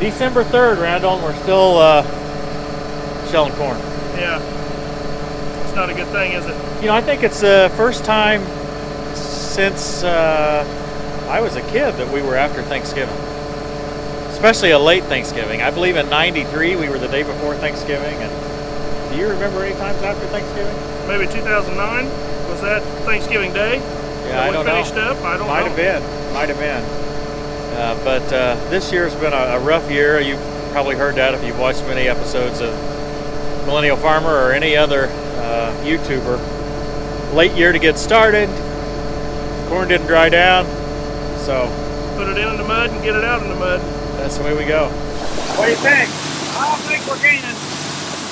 December 3rd, Randall, and we're still shelling corn. Yeah. It's not a good thing, is it? You know, I think it's the first time since I was a kid that we were after Thanksgiving. Especially a late Thanksgiving. I believe in '93 we were the day before Thanksgiving. And do you remember any times after Thanksgiving? Maybe 2009? Was that Thanksgiving Day? Yeah, I don't know. Finished up? I don't know. Might have been. But this year's been a rough year. You've probably heard that if you've watched many episodes of Millennial Farmer or any other YouTuber. Late year to get started. Corn didn't dry down, so put it in the mud and get it out in the mud. That's the way we go. What do you think? I think we're gaining.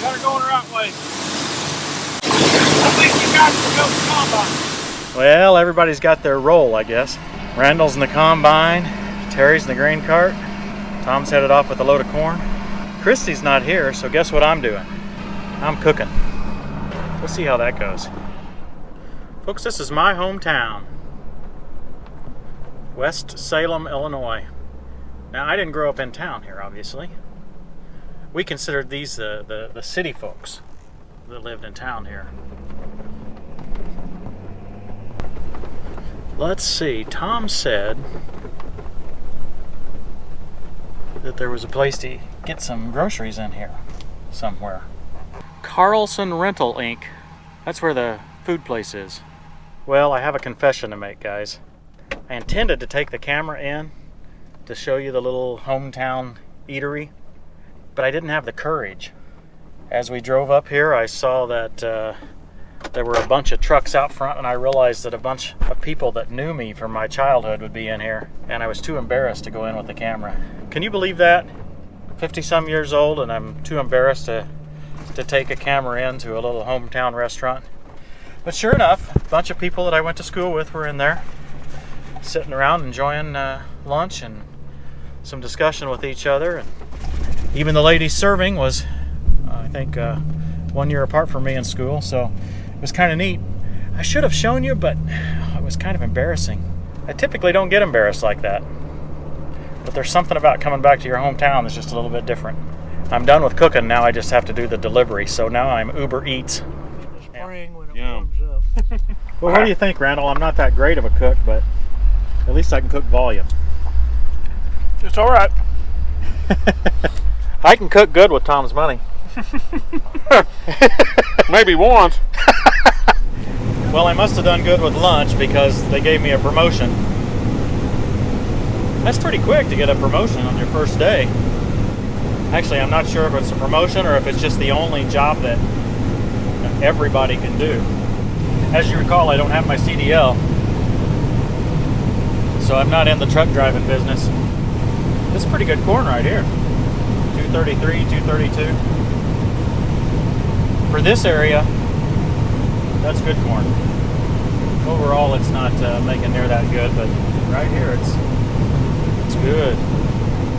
Got her going the right way. I think you guys can go to the combine. Well, everybody's got their role, I guess. Randall's in the combine, Terry's in the grain cart, Tom's headed off with a load of corn. Christy's not here, so guess what I'm doing? I'm cooking. We'll see how that goes. Folks, this is my hometown. West Salem, Illinois. Now, I didn't grow up in town here, obviously. We considered these the city folks that lived in town here. Let's see, Tom said that there was a place to get some groceries in here somewhere. Carlson Rental Inc. That's where the food place is. Well, I have a confession to make, guys. I intended to take the camera in to show you the little hometown eatery, but I didn't have the courage. As we drove up here, I saw that there were a bunch of trucks out front, and I realized that a bunch of people that knew me from my childhood would be in here, and I was too embarrassed to go in with the camera. Can you believe that? 50-some years old, and I'm too embarrassed to take a camera into a little hometown restaurant. But sure enough, a bunch of people that I went to school with were in there, sitting around enjoying lunch and some discussion with each other. And even the lady serving was, I think, 1 year apart from me in school, so it was kind of neat. I should have shown you, but it was kind of embarrassing. I typically don't get embarrassed like that, but there's something about coming back to your hometown that's just a little bit different. I'm done with cooking now. I just have to do the delivery, so now I'm Uber Eats. Spring when it warms up. Well, what do you think, Randall? I'm not that great of a cook, but at least I can cook volume. It's all right. I can cook good with Tom's money. Maybe once. Well, I must have done good with lunch because they gave me a promotion. That's pretty quick to get a promotion on your first day. Actually, I'm not sure if it's a promotion or if it's just the only job that everybody can do. As you recall, I don't have my CDL, so I'm not in the truck driving business. This is pretty good corn right here. 233, 232. For this area, that's good corn. Overall, it's not making near that good, but right here, it's good.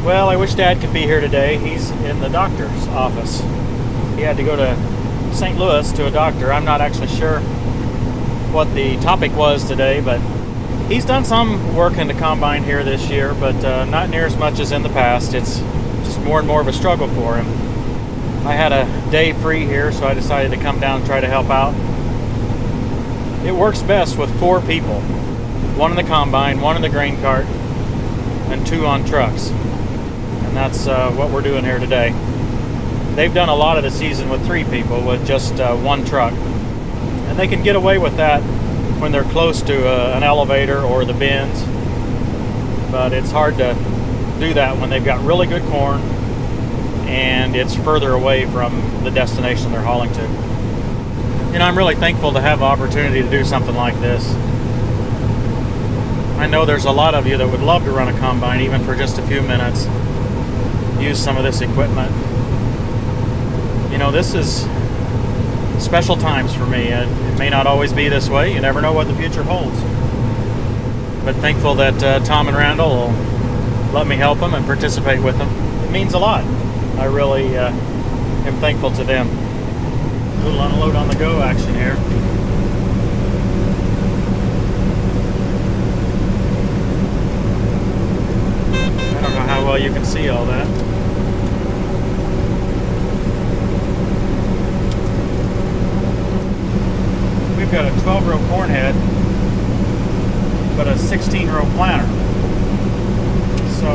Well, I wish Dad could be here today. He's in the doctor's office. He had to go to St. Louis to a doctor. I'm not actually sure what the topic was today, but he's done some work in the combine here this year, but not near as much as in the past. It's just more and more of a struggle for him. I had a day free here, so I decided to come down and try to help out. It works best with 4 people. 1 in the combine, 1 in the grain cart, and 2 on trucks. And that's what we're doing here today. They've done a lot of the season with 3 people with just 1 truck. And they can get away with that when they're close to an elevator or the bins. But it's hard to do that when they've got really good corn and it's further away from the destination they're hauling to. And I'm really thankful to have the opportunity to do something like this. I know there's a lot of you that would love to run a combine even for just a few minutes. Use some of this equipment. You know, this is special times for me. It may not always be this way. You never know what the future holds. But thankful that Tom and Randall will let me help them and participate with them. It means a lot. I really am thankful to them. A little unload on the go action here. I don't know how well you can see all that. We've got a 12-row corn head, but a 16-row planter. So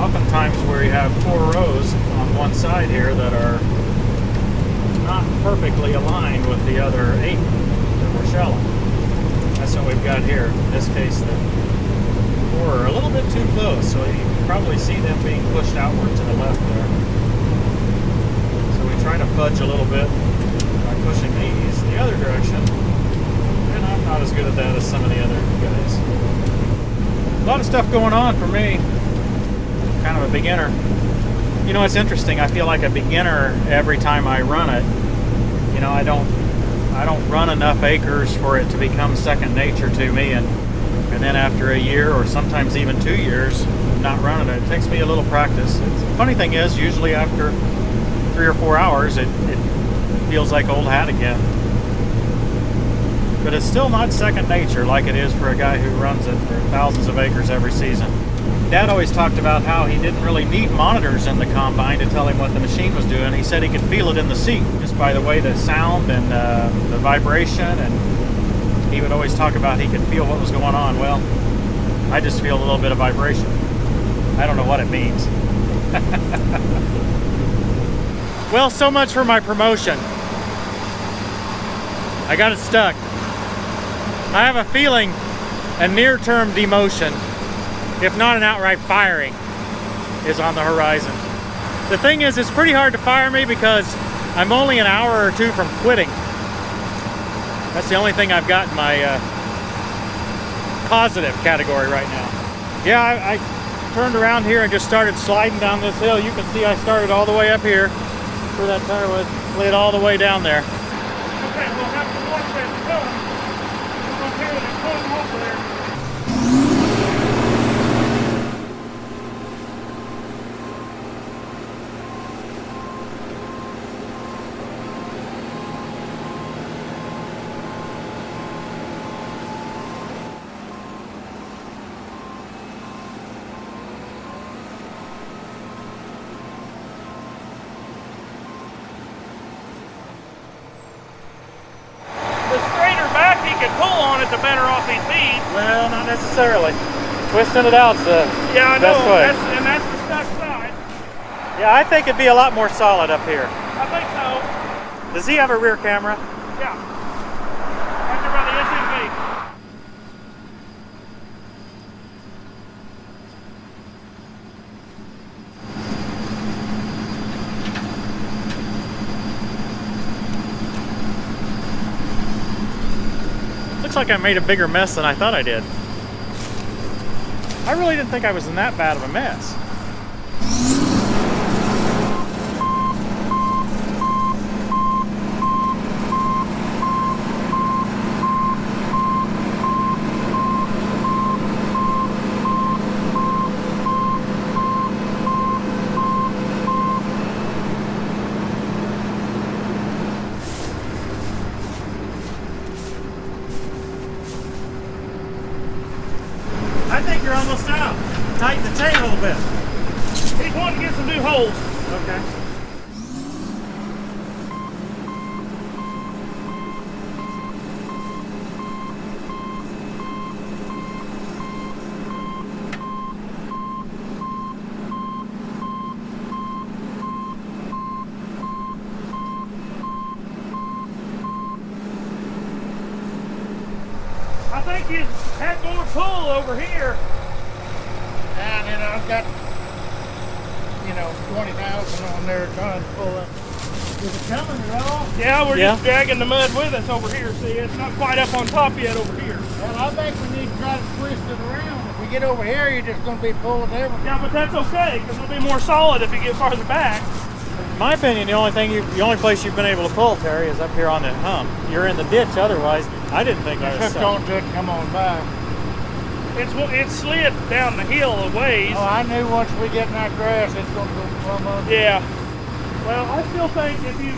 oftentimes where you have 4 rows on one side here that are not perfectly aligned with the other 8 that we're shelling. That's what we've got here. In this case, the 4 are a little bit too close, so you can probably see them being pushed outward to the left there. So we try to fudge a little bit by pushing these the other direction. And I'm not as good at that as some of the other guys. A lot of stuff going on for me. Kind of a beginner. You know, it's interesting. I feel like a beginner every time I run it. You know, I don't run enough acres for it to become second nature to me, and then after a year or sometimes even 2 years of not running it, it takes me a little practice. The funny thing is, usually after 3 or 4 hours, it feels like old hat again. But it's still not second nature like it is for a guy who runs it for thousands of acres every season. Dad always talked about how he didn't really need monitors in the combine to tell him what the machine was doing. He said he could feel it in the seat just by the way the sound and the vibration, and he would always talk about he could feel what was going on. Well, I just feel a little bit of vibration. I don't know what it means. Well, so much for my promotion. I got it stuck. I have a feeling a near-term demotion, if not an outright firing, is on the horizon. The thing is, it's pretty hard to fire me because I'm only an hour or 2 from quitting. That's the only thing I've got in my positive category right now. Yeah, I turned around here and just started sliding down this hill. You can see I started all the way up here where that tire was, slid all the way down there. Okay, we'll have to watch that film. We'll go here and pull them off of there. Pull on it, the better off he'd be. Well, not necessarily. Twisting it out's the yeah, I best know. way. And that's the stuck side. Yeah, I think it'd be a lot more solid up here. I think so. Does he have a rear camera? Yeah. Right there by the SUV. Looks like I made a bigger mess than I thought I did. I really didn't think I was in that bad of a mess. I think you're almost out. Tighten the chain a little bit. He's wanting to get some new holes. Okay. I think you had more pull over here. And then I've got, 20,000 on there trying to pull up. Is it coming at all? Yeah, we're just dragging the mud with us over here. See, it's not quite up on top yet over here. Well, I think we need to try to twist it around. If we get over here, you're just going to be pulling everything. Yeah, but that's okay, because it'll be more solid if you get farther back. In my opinion, the only place you've been able to pull, Terry, is up here on the hump. You're in the ditch otherwise. I didn't think I was Just stuck. onto it and come on by. It slid down the hill a ways. Oh, I knew once we get in that grass, it's going to go plumb under. Yeah. Well, I still think if you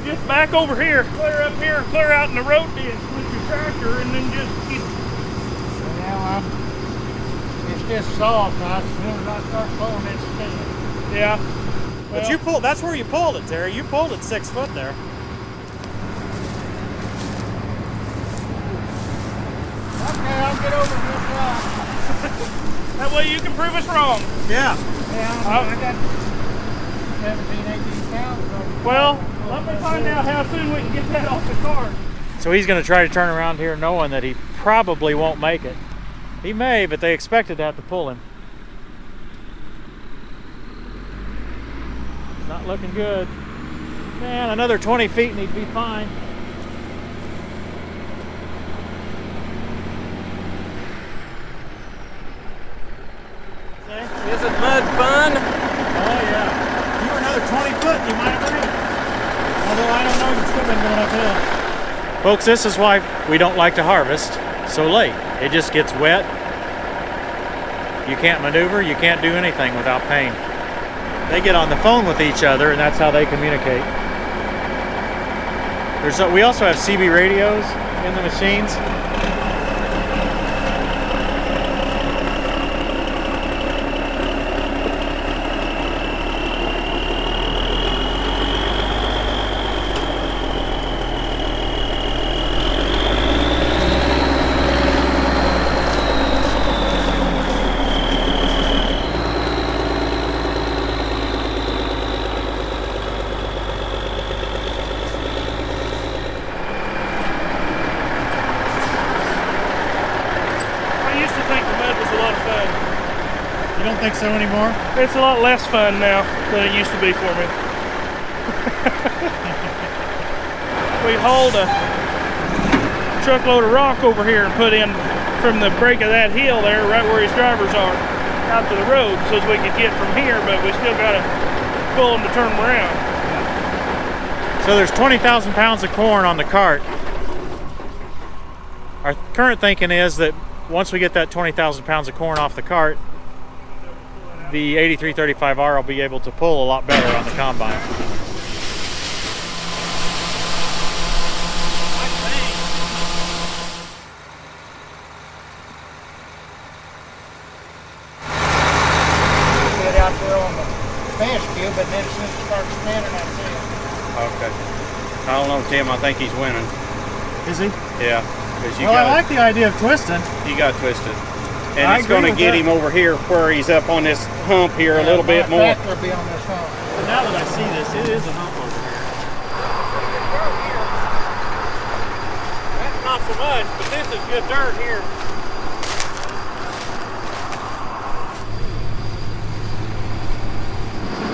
just back over here, clear up here, and clear out in the road ditch with your tractor, and then just keep. Well, this soft. Now, as soon as I start pulling it, spin. Yeah. But Well, you pulled, that's where you pulled it, Terry. You pulled it 6 foot there. Okay, I'll get over this side. that way you can prove us wrong. Yeah. Yeah, I got 17, 18 pounds on it. Well, let me find out how soon we can get that off the cart. So he's going to try to turn around here knowing that he probably won't make it. He may, but they expected to have to pull him. Not looking good. Man, another 20 feet and he'd be fine. Isn't mud fun? Oh yeah. You were another 20 foot, you might have made it. Although I don't know, you've still been going uphill. Folks, this is why we don't like to harvest so late. It just gets wet. You can't maneuver, you can't do anything without pain. They get on the phone with each other and that's how they communicate. We also have CB radios in the machines. You don't think so anymore? It's a lot less fun now than it used to be for me. We hauled a truckload of rock over here and put in from the break of that hill there, right where his drivers are, out to the road so as we could get from here, but we still got to pull them to turn them around. So there's 20,000 pounds of corn on the cart. Our current thinking is that once we get that 20,000 pounds of corn off the cart, the 8335R will be able to pull a lot better on the combine. Get out there on the fence cube, but then as soon as it starts spinning, that's it. Okay. I don't know, Tim. I think he's winning. Is he? Yeah. Because Well, I like the idea of twisting. you got twisted. And I it's going to agree get with him over here where he's up on this hump here a little bit more. Tractor will be on this hump. But now that I see this, it is a hump over here. That's not so much, but this is good dirt here.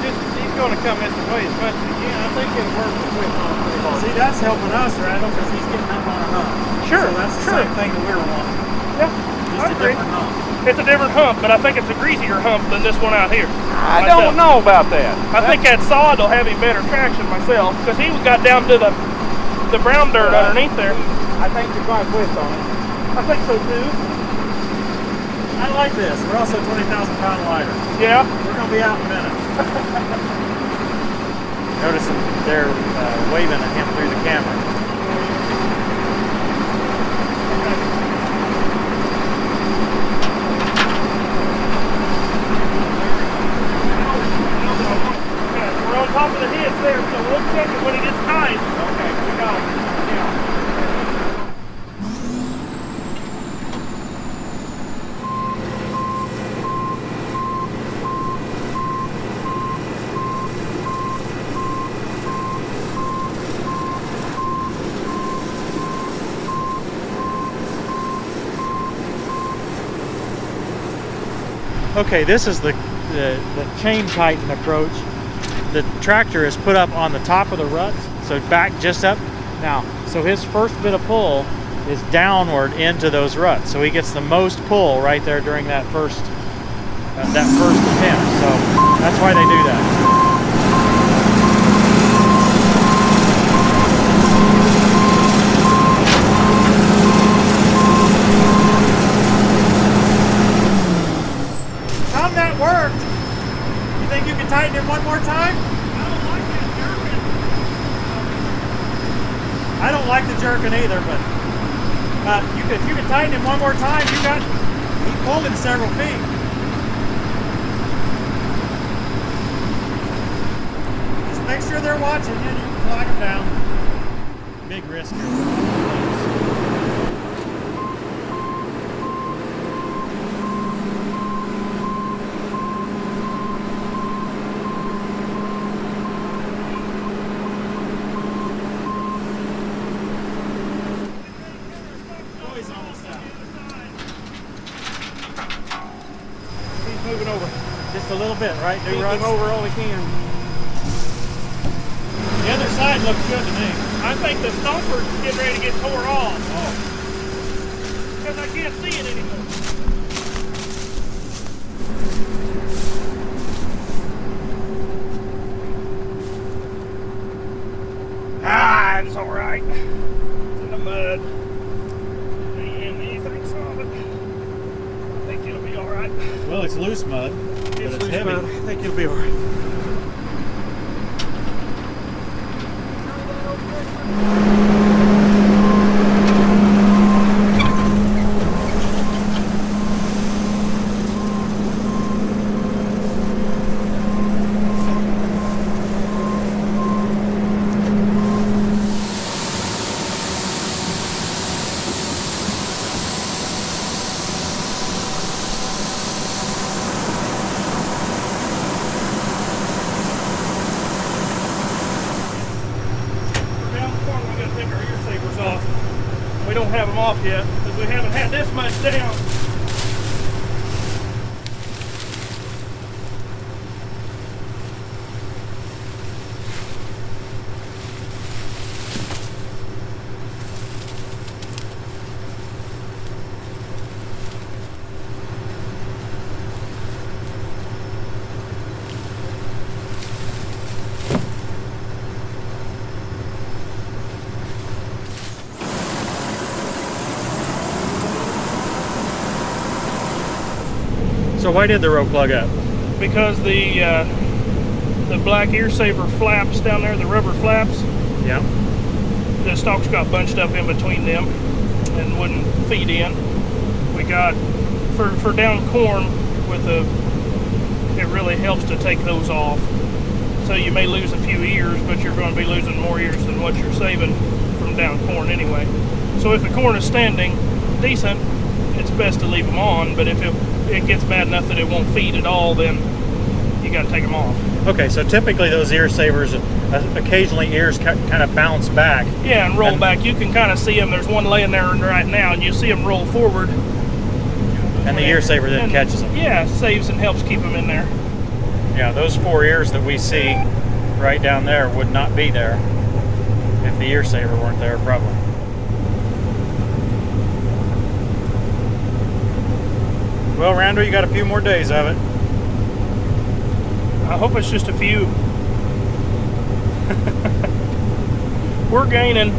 He's going to come this way as much as he can. I think it'll work with him. See, that's helping us, Randall, because he's getting up on a hump. Sure, So that's the sure. same thing that we were wanting. Yeah, Just I a agree. different hump. It's a different hump, but I think it's a greasier hump than this one out here. I don't know about that. I think that sod will have him better traction myself, because he got down to the brown dirt underneath there. I think you're going to twist on it. I think so too. I like this. We're also 20,000 pounds lighter. Yeah. We're going to be out in a minute. Notice they're waving at him through the camera. We're on top of the heads there, so we'll check it when it gets tight. Okay, we got it. Yeah. Okay, this is the chain tighten approach. The tractor is put up on the top of the ruts, so back just up. Now, so his first bit of pull is downward into those ruts, so he gets the most pull right there during that first attempt. So that's why they do that. Tom, that worked. You think you can tighten it one more time? I don't like the jerking either, but if you can tighten him one more time, he pulled him several feet. Make sure they're watching you and you can flag them down. Big risk here. Moving over. Just a little bit, right? Move him over all he can. The other side looks good to me. I think the stomper's getting ready to get tore off. Because I can't see it anymore. Ah, it's all right. It's in the mud. And anything solid. I think it'll be all right. Well, it's loose mud, but it's loose heavy. mud. I think it'll be all right. We don't have them off yet because we haven't had this much down. So why did the row plug up? Because the black ear saver flaps down there, the rubber flaps, Yeah. the stalks got bunched up in between them and wouldn't feed in. We got, for down corn, it really helps to take those off. So you may lose a few ears, but you're going to be losing more ears than what you're saving from down corn anyway. So if the corn is standing decent, it's best to leave them on, but if it gets bad enough that it won't feed at all, then you got to take them off. Okay, so typically those ear savers, occasionally ears kind of bounce back. Yeah, and roll back. You can kind of see them. There's one laying there right now, and you see them roll forward. And the ear saver then catches them. Yeah, saves and helps keep them in there. Yeah, those 4 ears that we see right down there would not be there if the ear saver weren't there, probably. Well, Randall, you got a few more days of it. I hope it's just a few. We're gaining.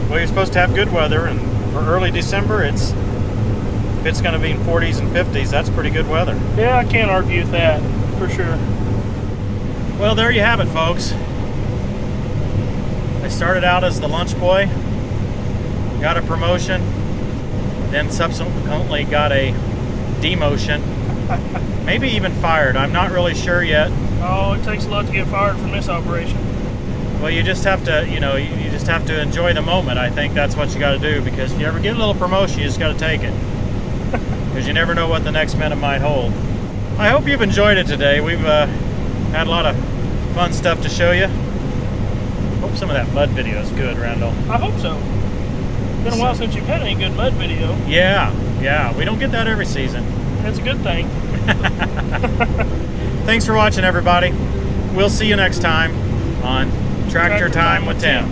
Well, you're supposed to have good weather, and for early December, if it's going to be in 40s and 50s, that's pretty good weather. Yeah, I can't argue with that, for sure. Well, there you have it, folks. I started out as the lunch boy, got a promotion, then subsequently got a demotion, maybe even fired. I'm not really sure yet. Oh, it takes a lot to get fired from this operation. Well, you just have to, you just have to enjoy the moment. I think that's what you got to do, because if you ever get a little promotion, you just got to take it, because you never know what the next minute might hold. I hope you've enjoyed it today. We've had a lot of fun stuff to show you. Hope some of that mud video is good, Randall. I hope so. Been a while since you've had any good mud video. Yeah, we don't get that every season. That's a good thing. Thanks for watching, everybody. We'll see you next time on Tractor Time with Tim.